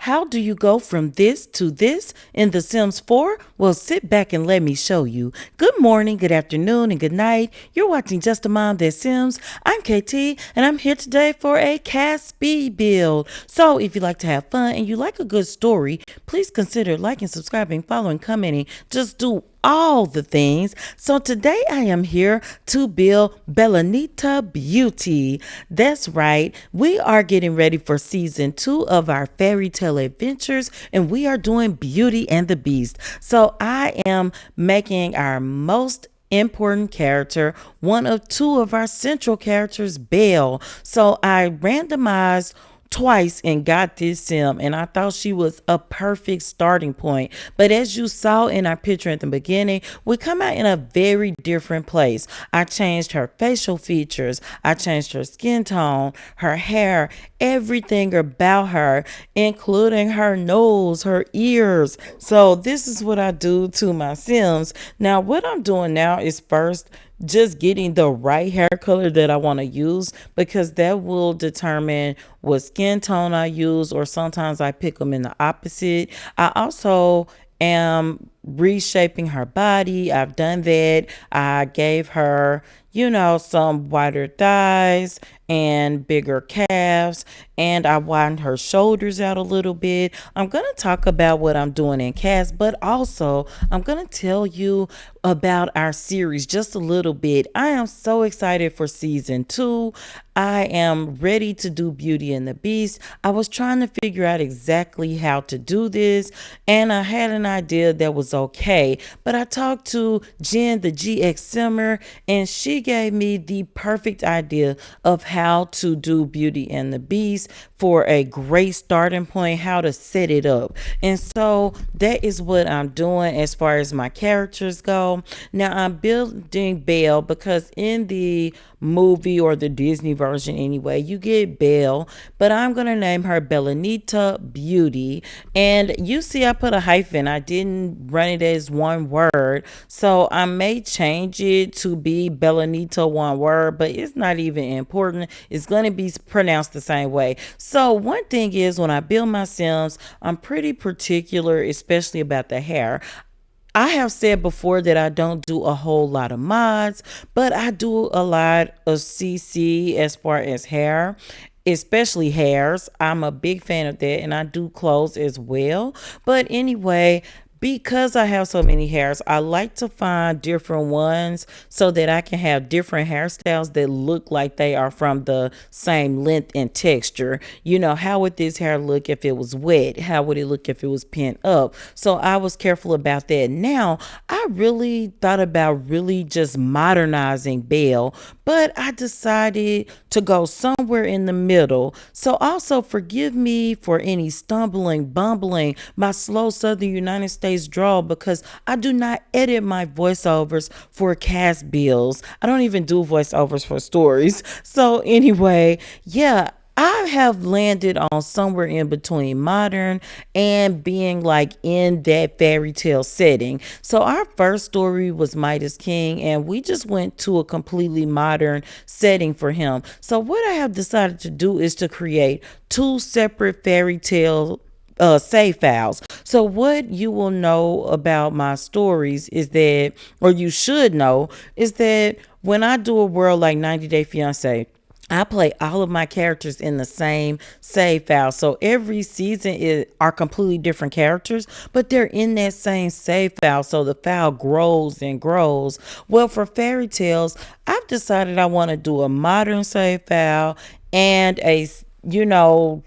How do you go from this to this in The Sims 4? Well, sit back and let me show you. Good morning, good afternoon, and good night. You're watching Just a Mom That Sims. I'm KT, and I'm here today for a CAS speed build. So if you like to have fun and you like a good story, please consider liking, subscribing, following, commenting. Just do all the things. So today I am here to build Belle-Anita Beauty. That's right. We are getting ready for season 2 of our fairy tale adventures, and we are doing Beauty and the Beast. So I am making our most important character, one of two of our central characters, Belle. So I randomized twice and got this sim, and I thought she was a perfect starting point. But as you saw in our picture at the beginning, we come out in a very different place. I changed her facial features, I changed her skin tone, her hair, everything about her, including her nose, her ears. So this is what I do to my sims. Now what I'm doing now is first just getting the right hair color that I want to use, because that will determine what skin tone I use, or sometimes I pick them in the opposite. I also am reshaping her body. I've done that. I gave her, some wider thighs and bigger calves, and I widened her shoulders out a little bit. I'm going to talk about what I'm doing in CAS, but also I'm going to tell you about our series just a little bit. I am so excited for season 2. I am ready to do Beauty and the Beast. I was trying to figure out exactly how to do this, and I had an idea that was okay, but I talked to Jen, the GX Simmer, and she gave me the perfect idea of how to do Beauty and the Beast for a great starting point, how to set it up. And so that is what I'm doing as far as my characters go. Now I'm building Belle because in the movie, or the Disney version anyway, you get Belle, but I'm gonna name her Belle-Anita Beauty. And you see I put a hyphen. I didn't run it as one word, so I may change it to be Belle-Anita one word, but it's not even important. It's gonna be pronounced the same way. So one thing is, when I build my sims, I'm pretty particular, especially about the hair. I have said before that I don't do a whole lot of mods, but I do a lot of CC as far as hair, especially hairs. I'm a big fan of that, and I do clothes as well. But anyway, because I have so many hairs, I like to find different ones so that I can have different hairstyles that look like they are from the same length and texture. How would this hair look if it was wet? How would it look if it was pent up? So I was careful about that. Now, I really thought about really just modernizing Belle, but I decided to go somewhere in the middle. So also forgive me for any stumbling, bumbling, my slow Southern United States draw, because I do not edit my voiceovers for cast bills. I don't even do voiceovers for stories. So anyway, yeah, I have landed on somewhere in between modern and being like in that fairy tale setting. So our first story was Midas King, and we just went to a completely modern setting for him. So what I have decided to do is to create two separate fairy tale save files. So what you will know about my stories is that, or you should know, is that when I do a world like 90 Day Fiance, I play all of my characters in the same save file. So every season are completely different characters, but they're in that same save file. So the file grows and grows. Well, for fairy tales, I've decided I want to do a modern save file and a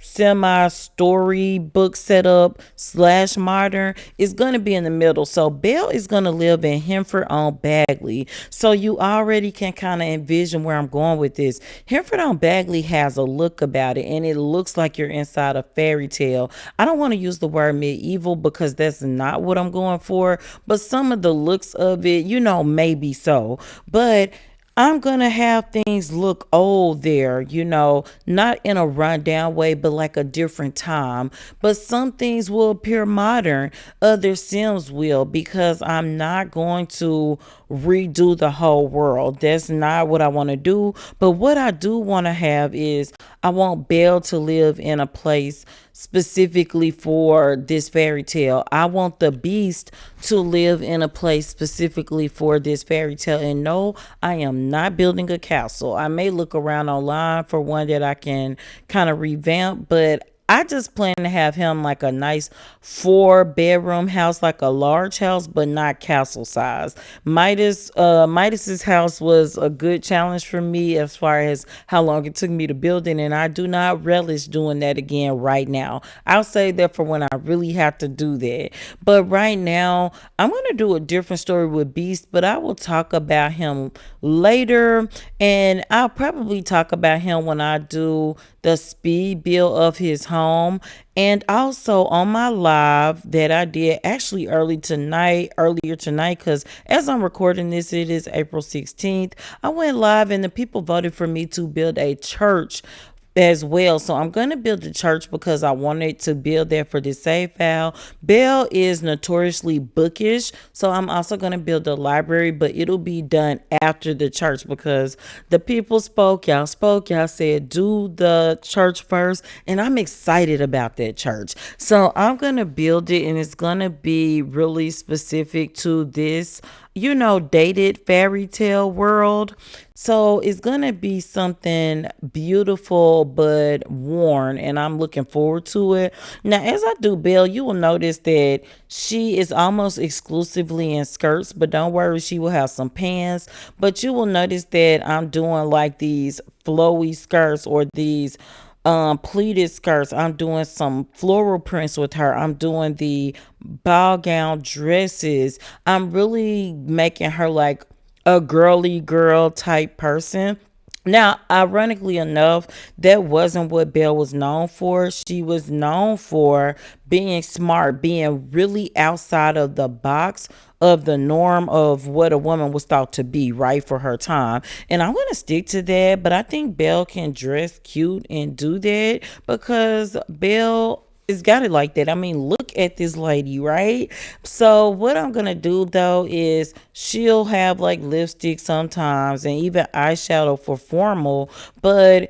semi story book setup slash modern is going to be in the middle. So Belle is going to live in Henford on Bagley. So you already can kind of envision where I'm going with this. Henford on Bagley has a look about it, and it looks like you're inside a fairy tale. I don't want to use the word medieval because that's not what I'm going for, but some of the looks of it, maybe so. But I'm going to have things look old there, not in a rundown way, but like a different time. But some things will appear modern. Other Sims will, because I'm not going to redo the whole world. That's not what I want to do. But what I do want to have is I want Belle to live in a place specifically for this fairy tale. I want the beast to live in a place specifically for this fairy tale. And no, I am not building a castle. I may look around online for one that I can kind of revamp, but I just plan to have him like a nice 4 bedroom house, like a large house, but not castle size. Midas's house was a good challenge for me as far as how long it took me to build it, and I do not relish doing that again right now. I'll say that for when I really have to do that. But right now, I'm gonna do a different story with Beast, but I will talk about him later, and I'll probably talk about him when I do the speed build of his home. And also on my live that I did actually earlier tonight, because as I'm recording this, it is April 16th. I went live and the people voted for me to build a church as well. So I'm going to build the church because I wanted to build that for this save file. Belle is notoriously bookish, so I'm also going to build a library, but it'll be done after the church because the people spoke, y'all said do the church first, and I'm excited about that church. So I'm going to build it, and it's going to be really specific to this, dated fairy tale world. So it's going to be something beautiful but worn, and I'm looking forward to it. Now, as I do Belle, you will notice that she is almost exclusively in skirts, but don't worry, she will have some pants. But you will notice that I'm doing like these flowy skirts or these pleated skirts. I'm doing some floral prints with her. I'm doing the ball gown dresses. I'm really making her like a girly girl type person. Now, ironically enough, that wasn't what Belle was known for. She was known for being smart, being really outside of the box of the norm of what a woman was thought to be, right, for her time. And I'm going to stick to that, but I think Belle can dress cute and do that because Belle it's got it like that. I mean, look at this lady, right? So what I'm gonna do though is she'll have like lipstick sometimes and even eyeshadow for formal, but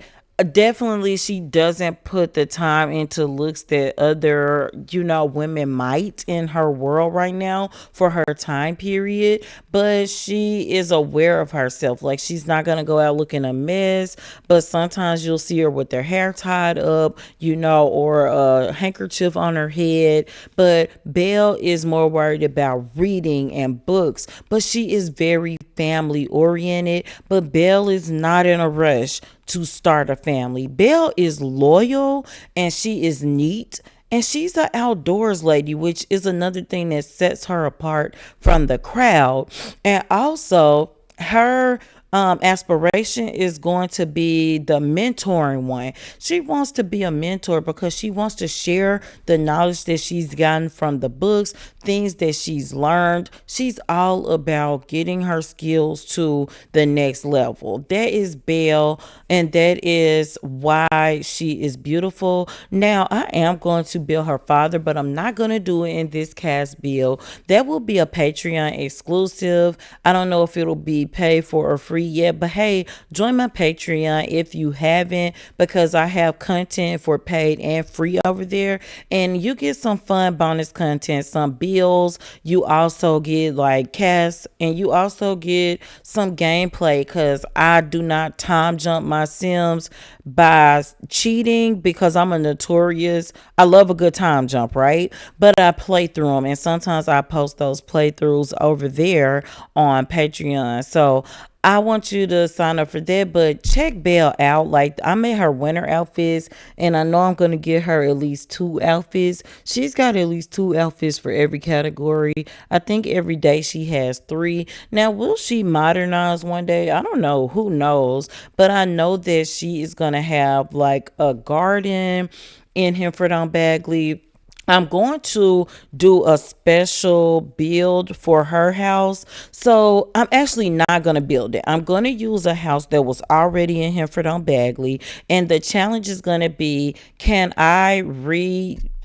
definitely she doesn't put the time into looks that other women might in her world right now for her time period, but she is aware of herself. Like she's not gonna go out looking a mess, but sometimes you'll see her with her hair tied up, or a handkerchief on her head. But Belle is more worried about reading and books, but she is very family oriented. But Belle is not in a rush to start a family. Belle is loyal and she is neat. And she's an outdoors lady, which is another thing that sets her apart from the crowd. And also, her aspiration is going to be the mentoring one. She wants to be a mentor because she wants to share the knowledge that she's gotten from the books, things that she's learned. She's all about getting her skills to the next level. That is Belle, and that is why she is beautiful. Now, I am going to build her father, but I'm not going to do it in this CAS build. That will be a Patreon exclusive. I don't know if it'll be paid for or free yet, but hey, join my Patreon if you haven't, because I have content for paid and free over there, and you get some fun bonus content, some bills. You also get like CAS, and you also get some gameplay because I do not time jump my Sims by cheating because I'm a notorious, I love a good time jump, right? But I play through them, and sometimes I post those playthroughs over there on Patreon. So I want you to sign up for that, but check Belle out. Like, I made her winter outfits, and I know I'm going to get her at least 2 outfits. She's got at least 2 outfits for every category. I think every day she has 3. Now, will she modernize one day? I don't know. Who knows? But I know that she is going to have like a garden in Hemford on Bagley. I'm going to do a special build for her house. So I'm actually not going to build it. I'm going to use a house that was already in Hemford on Bagley. And the challenge is going to be, can I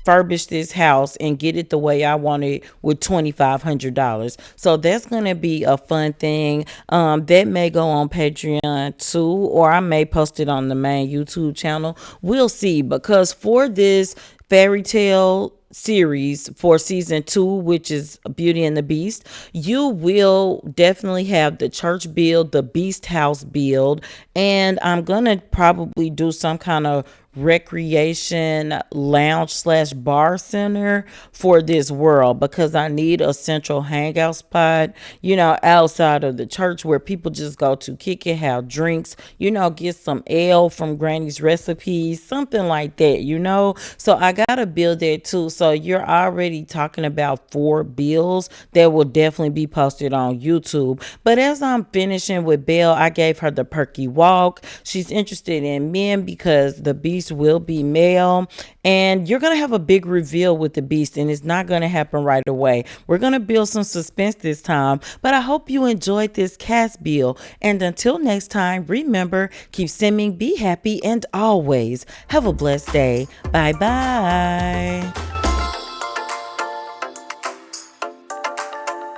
furbish this house and get it the way I want it with $2,500. So that's gonna be a fun thing. That may go on Patreon too, or I may post it on the main YouTube channel. We'll see, because for this fairy tale series for season 2, which is Beauty and the Beast, you will definitely have the church build, the beast house build, and I'm gonna probably do some kind of recreation lounge slash bar center for this world, because I need a central hangout spot, outside of the church, where people just go to kick it, have drinks, get some ale from Granny's recipes, something like that. So I gotta build that too. So you're already talking about 4 bills that will definitely be posted on YouTube. But as I'm finishing with Belle, I gave her the perky walk. She's interested in men because the beast will be male, and you're gonna have a big reveal with the beast, and it's not gonna happen right away. We're gonna build some suspense this time. But I hope you enjoyed this CAS build, and until next time, remember, keep simming, be happy, and always have a blessed day. Bye bye.